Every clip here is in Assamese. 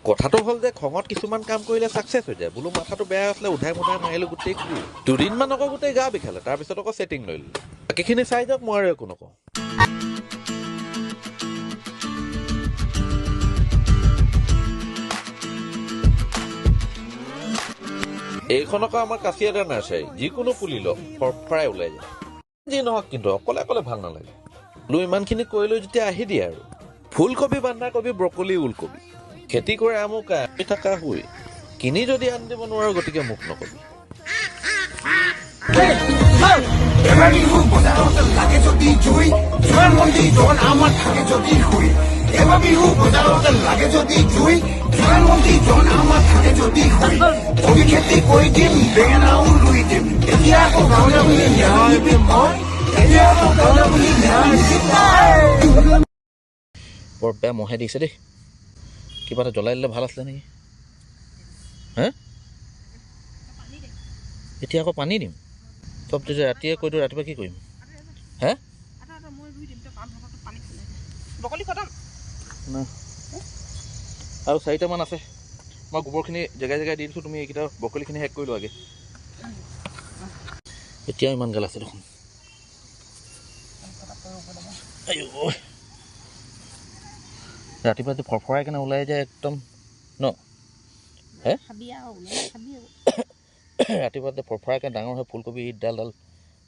কথাটো হ'ল যে খঙত কিছুমান কাম কৰিলে ছাকচেছ হৈ যায়। বোলো মাথাটো বেয়া আছিলে, উধাই মুধাই মাৰিলোঁ গোটেই ঘূৰি। দুদিনমান আকৌ গোটেই গা বিষালে, তাৰপিছত আকৌ ছেটিং লৈ ল'লোঁ। বাকীখিনি চাই যাওক, মই আৰু একো নকওঁ। এইখন আকৌ আমাৰ কাছিয়াদা নাৰ্চাৰী। যিকোনো পুলি লওক ফৰফৰাই ওলাই যায়। যি নহওক কিন্তু অকলে অকলে ভাল নালাগে। বোলো ইমানখিনি কৰিলৈ যেতিয়া আহি দিয়ে আৰু ফুলকবি, বন্ধাকবি, ব্ৰকলি, ওলকবি খেতি কৰে আমুক আমি থকা শুই কিনি যদি আনি দিব নোৱাৰো, গতিকে মোক নকবি। বৰ বেয়া মহে দিছে দেই। কিবা এটা জ্বলাই দিলে ভাল আছিলে নেকি? হে এতিয়া আকৌ পানী দিম চব যদি ৰাতিয়ে কৈ দিওঁ, ৰাতিপুৱা কি কৰিম? হে আৰু 4টামান আছে। মই গোবৰখিনি জেগাই জেগাই দি দিছোঁ। তুমি এইকেইটা ব্ৰকলিখিনি শেষ কৰি লোৱা আগে। এতিয়াও ইমান গাল আছে দেখোন। ৰাতিপুৱা যে ফৰফৰাই কেনে ওলাই যায় একদম ন? হে ৰাতিপুৱা যে ফৰফৰাকৈ ডাঙৰ হয় ফুলকবি ইডাল,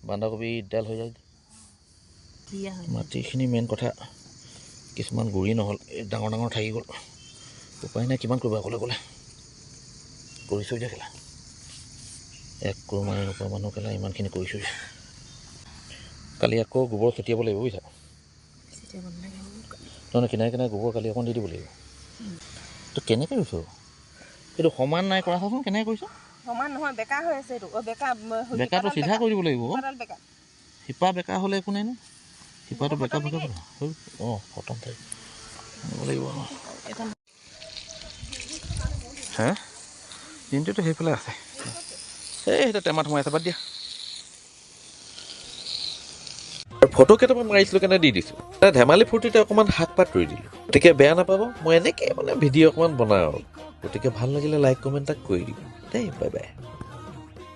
বন্ধাকবি ইডাল হৈ যায়। মাটিখিনি মেইন কথা, কিছুমান গুৰি নহ'ল, ডাঙৰ ডাঙৰ থাকি গ'ল। উপায় নাই, কিমান কৰিবা অকলে অকলে কৰিছোঁ যে খেলা। এক কোৰ মাৰি নোপোৱা মানুহ খেলা ইমানখিনি কৰিছোঁ। কালি আকৌ গোবৰ ছটিয়াব লাগিব বুজিছা। নহয়, কিনাৰে কিনাৰে গোবৰ কালি অকণ দি দিব লাগিব। তই কেনেকৈ কৰিছ? এইটো সমান নাই কৰা, চাচোন কেনেকৈ কৰিছ? সমান নহয়, বেকা হৈ আছে এইটো। বেকাটো চিধা কৰি দিব লাগিব। শিপা বেকা হ'লে একো নাই ন। শিপাটো বেকা বেকা অঁ খতম থাকি লাগিব। হে দিনটোতো সেইফালে আছে। এই সেইটো টেমাত সোমাইছে, বাদ দিয়া। ফটো কেইটামান মাৰিছিলোঁ কেনে দি দিছোঁ। ধেমালি ফূৰ্তিতে অকণমান শাক পাত ৰুই দিলোঁ। গতিকে বেয়া নাপাব, মই এনেকৈ ভিডিঅ' অকণমান বনাওঁ আৰু। গতিকে ভাল লাগিলে লাইক কমেণ্ট এটা কৰি দিব দেই। Bye bye.